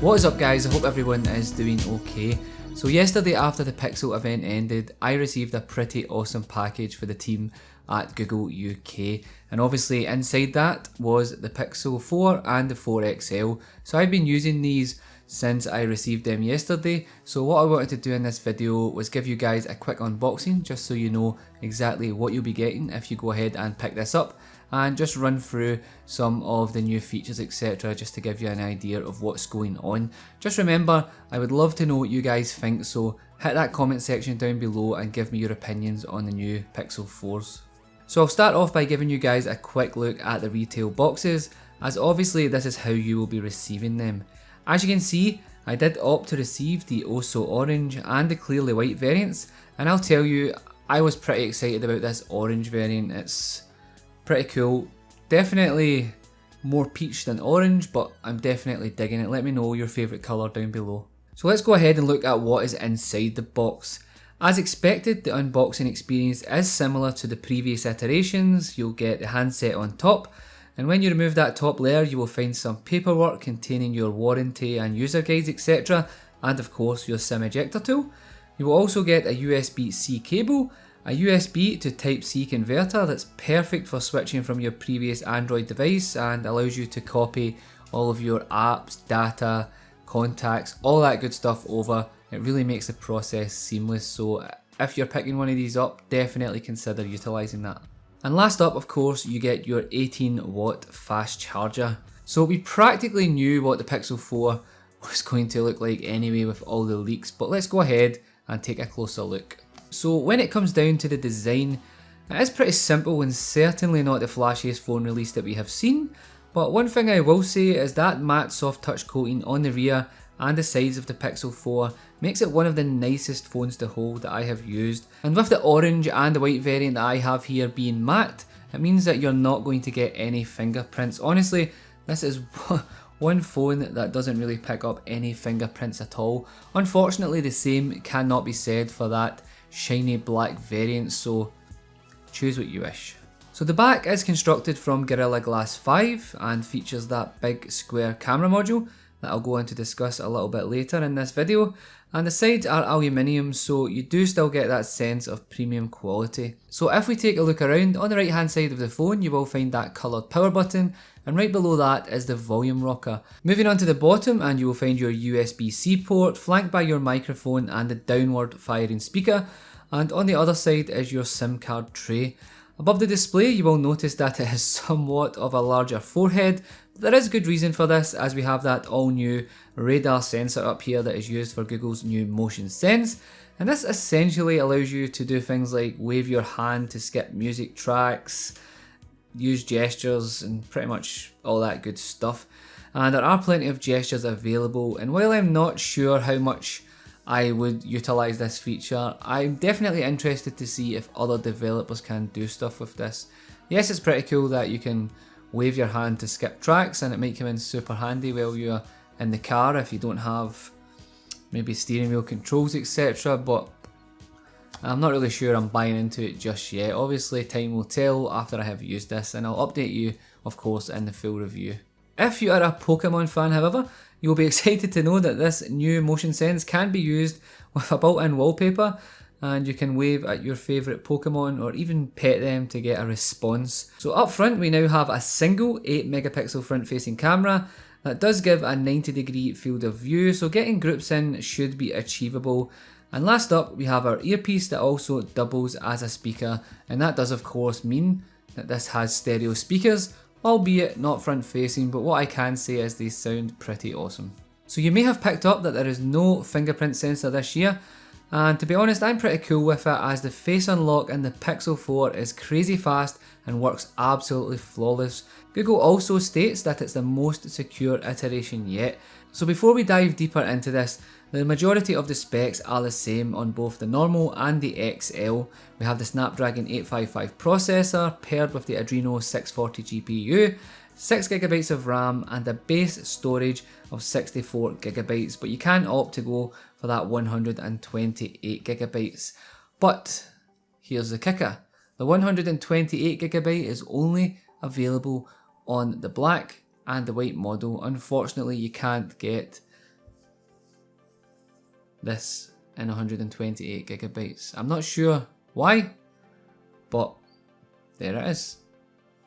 What is up guys, I hope everyone is doing okay. So yesterday after the Pixel event ended, I received a pretty awesome package for the team at Google UK, and obviously inside that was the Pixel 4 and the 4 XL. So I've been using these since I received them yesterday, so what I wanted to do in this video was give you guys a quick unboxing just so you know exactly what you'll be getting if you go ahead and pick this up, and just run through some of the new features etc, just to give you an idea of what's going on. Just remember, I would love to know what you guys think, so hit that comment section down below and give me your opinions on the new Pixel 4s. So I'll start off by giving you guys a quick look at the retail boxes, as obviously this is how you will be receiving them. As you can see, I did opt to receive the Oh-So Orange and the Clearly White variants, and I'll tell you, I was pretty excited about this orange variant. It's pretty cool. Definitely more peach than orange, but I'm definitely digging it. Let me know your favourite colour down below. So let's go ahead and look at what is inside the box. As expected, the unboxing experience is similar to the previous iterations. You'll get the handset on top, and when you remove that top layer you will find some paperwork containing your warranty and user guides etc, and of course your SIM ejector tool. You will also get a USB-C cable, a USB to Type-C converter that's perfect for switching from your previous Android device and allows you to copy all of your apps, data, contacts, all that good stuff over. It really makes the process seamless, so if you're picking one of these up, definitely consider utilising that. And last up, of course, you get your 18-watt fast charger. So we practically knew what the Pixel 4 was going to look like anyway with all the leaks, but let's go ahead and take a closer look. So when it comes down to the design, it is pretty simple and certainly not the flashiest phone release that we have seen, but one thing I will say is that matte soft touch coating on the rear and the sides of the Pixel 4 makes it one of the nicest phones to hold that I have used. And with the orange and the white variant that I have here being matte, it means that you're not going to get any fingerprints. Honestly, this is one phone that doesn't really pick up any fingerprints at all. Unfortunately, the same cannot be said for that shiny black variant, so choose what you wish. So the back is constructed from Gorilla Glass 5 and features that big square camera module that I'll go on to discuss a little bit later in this video, and the sides are aluminium, so you do still get that sense of premium quality. So if we take a look around, on the right hand side of the phone you will find that coloured power button, and right below that is the volume rocker. Moving on to the bottom and you will find your USB-C port flanked by your microphone and the downward firing speaker, and on the other side is your SIM card tray. Above the display you will notice that it has somewhat of a larger forehead, but there is good reason for this, as we have that all new radar sensor up here that is used for Google's new Motion Sense, and this essentially allows you to do things like wave your hand to skip music tracks, use gestures and pretty much all that good stuff. And there are plenty of gestures available, and while I'm not sure how much I would utilise this feature, I'm definitely interested to see if other developers can do stuff with this. Yes, it's pretty cool that you can wave your hand to skip tracks, and it might come in super handy while you're in the car if you don't have maybe steering wheel controls etc, but I'm not really sure I'm buying into it just yet. Obviously time will tell after I have used this, and I'll update you of course in the full review. If you are a Pokemon fan however, you will be excited to know that this new Motion Sense can be used with a built-in wallpaper, and you can wave at your favourite Pokemon or even pet them to get a response. So up front we now have a single 8 megapixel front facing camera that does give a 90-degree field of view, so getting groups in should be achievable. And last up we have our earpiece that also doubles as a speaker, and that does of course mean that this has stereo speakers, albeit not front facing, but what I can say is they sound pretty awesome. So you may have picked up that there is no fingerprint sensor this year, and to be honest I'm pretty cool with it, as the face unlock in the Pixel 4 is crazy fast and works absolutely flawless. Google also states that it's the most secure iteration yet. So before we dive deeper into this, the majority of the specs are the same on both the normal and the XL. We have the Snapdragon 855 processor paired with the Adreno 640 GPU, 6GB of RAM and a base storage of 64GB, but you can opt to go for that 128GB. But here's the kicker, the 128GB is only available on the black and the white model. Unfortunately you can't get this in 128 gigabytes. I'm not sure why, but there it is.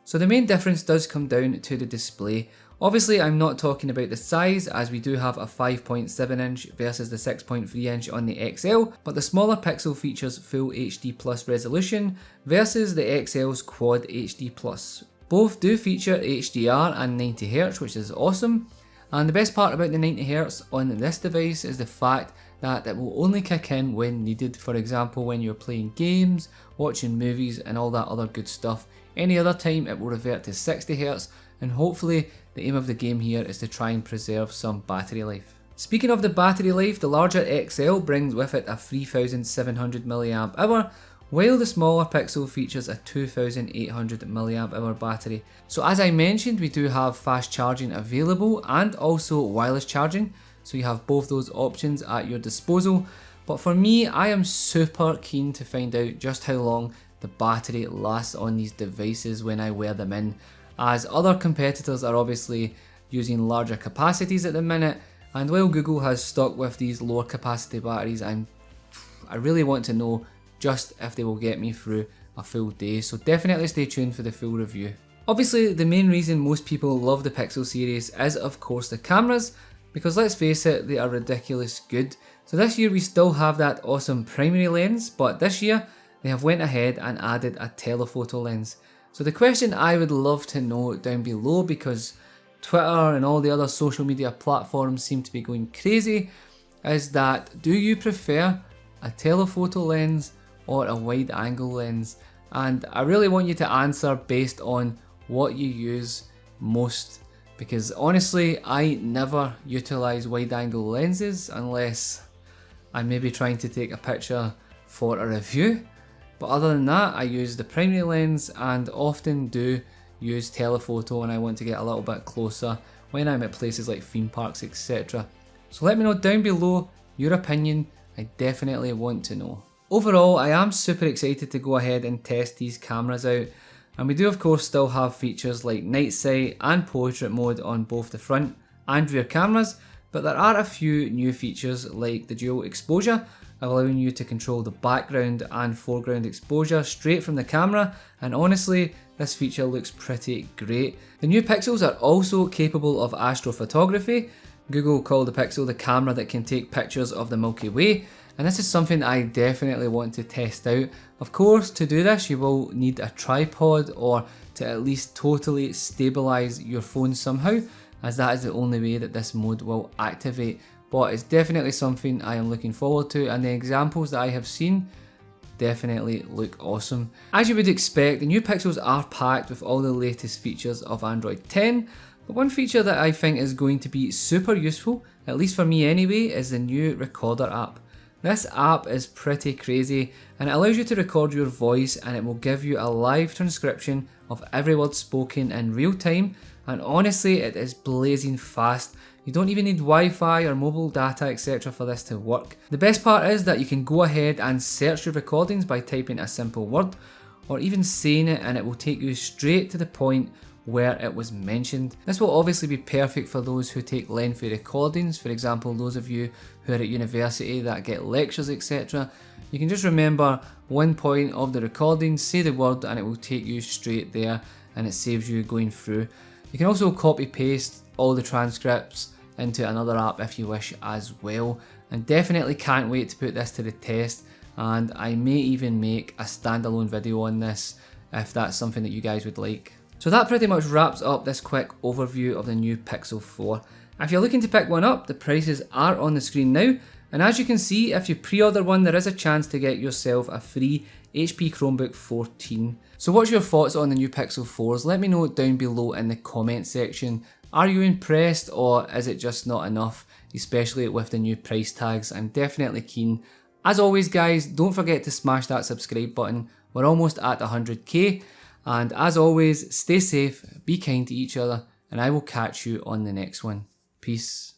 So the main difference does come down to the display. Obviously I'm not talking about the size, as we do have a 5.7 inch versus the 6.3 inch on the XL, but the smaller Pixel features full HD Plus resolution versus the XL's Quad HD Plus. Both do feature HDR and 90Hz, which is awesome. And the best part about the 90Hz on this device is the fact that it will only kick in when needed. For example, when you're playing games, watching movies and all that other good stuff. Any other time it will revert to 60Hz, and hopefully the aim of the game here is to try and preserve some battery life. Speaking of the battery life, the larger XL brings with it a 3700 mAh, while the smaller Pixel features a 2800 mAh battery. So as I mentioned, we do have fast charging available and also wireless charging, so you have both those options at your disposal. But for me, I am super keen to find out just how long the battery lasts on these devices when I wear them in, as other competitors are obviously using larger capacities at the minute, and while Google has stuck with these lower capacity batteries, I really want to know just if they will get me through a full day, so definitely stay tuned for the full review. Obviously the main reason most people love the Pixel series is of course the cameras, because let's face it, they are ridiculous good. So this year we still have that awesome primary lens, but this year they have went ahead and added a telephoto lens. So the question I would love to know down below, because Twitter and all the other social media platforms seem to be going crazy, is that do you prefer a telephoto lens or a wide angle lens? And I really want you to answer based on what you use most, because honestly I never utilize wide angle lenses unless I'm maybe trying to take a picture for a review. But other than that, I use the primary lens and often do use telephoto when I want to get a little bit closer when I'm at places like theme parks, etc. So let me know down below your opinion, I definitely want to know. Overall, I am super excited to go ahead and test these cameras out, and we do of course still have features like night sight and portrait mode on both the front and rear cameras, but there are a few new features like the dual exposure, allowing you to control the background and foreground exposure straight from the camera, and honestly this feature looks pretty great. The new Pixels are also capable of astrophotography. Google called the Pixel the camera that can take pictures of the Milky Way, and this is something I definitely want to test out. Of course, to do this you will need a tripod, or to at least totally stabilize your phone somehow, as that is the only way that this mode will activate. But it's definitely something I am looking forward to, and the examples that I have seen definitely look awesome. As you would expect, the new Pixels are packed with all the latest features of Android 10, but one feature that I think is going to be super useful, at least for me anyway, is the new Recorder app. This app is pretty crazy, and it allows you to record your voice, and it will give you a live transcription of every word spoken in real time, and honestly it is blazing fast. You don't even need Wi-Fi or mobile data etc for this to work. The best part is that you can go ahead and search your recordings by typing a simple word, or even saying it, and it will take you straight to the point where it was mentioned. This will obviously be perfect for those who take lengthy recordings, for example those of you who are at university that get lectures etc. You can just remember one point of the recording, say the word, and it will take you straight there, and it saves you going through. You can also copy paste all the transcripts into another app if you wish as well, and definitely can't wait to put this to the test, and I may even make a standalone video on this if that's something that you guys would like. So that pretty much wraps up this quick overview of the new Pixel 4. If you're looking to pick one up, the prices are on the screen now, and as you can see, if you pre-order one there is a chance to get yourself a free HP Chromebook 14. So what's your thoughts on the new Pixel 4s? Let me know down below in the comment section. Are you impressed, or is it just not enough, especially with the new price tags? I'm definitely keen. As always guys, don't forget to smash that subscribe button. We're almost at 100k, and as always, stay safe, be kind to each other, and I will catch you on the next one. Peace.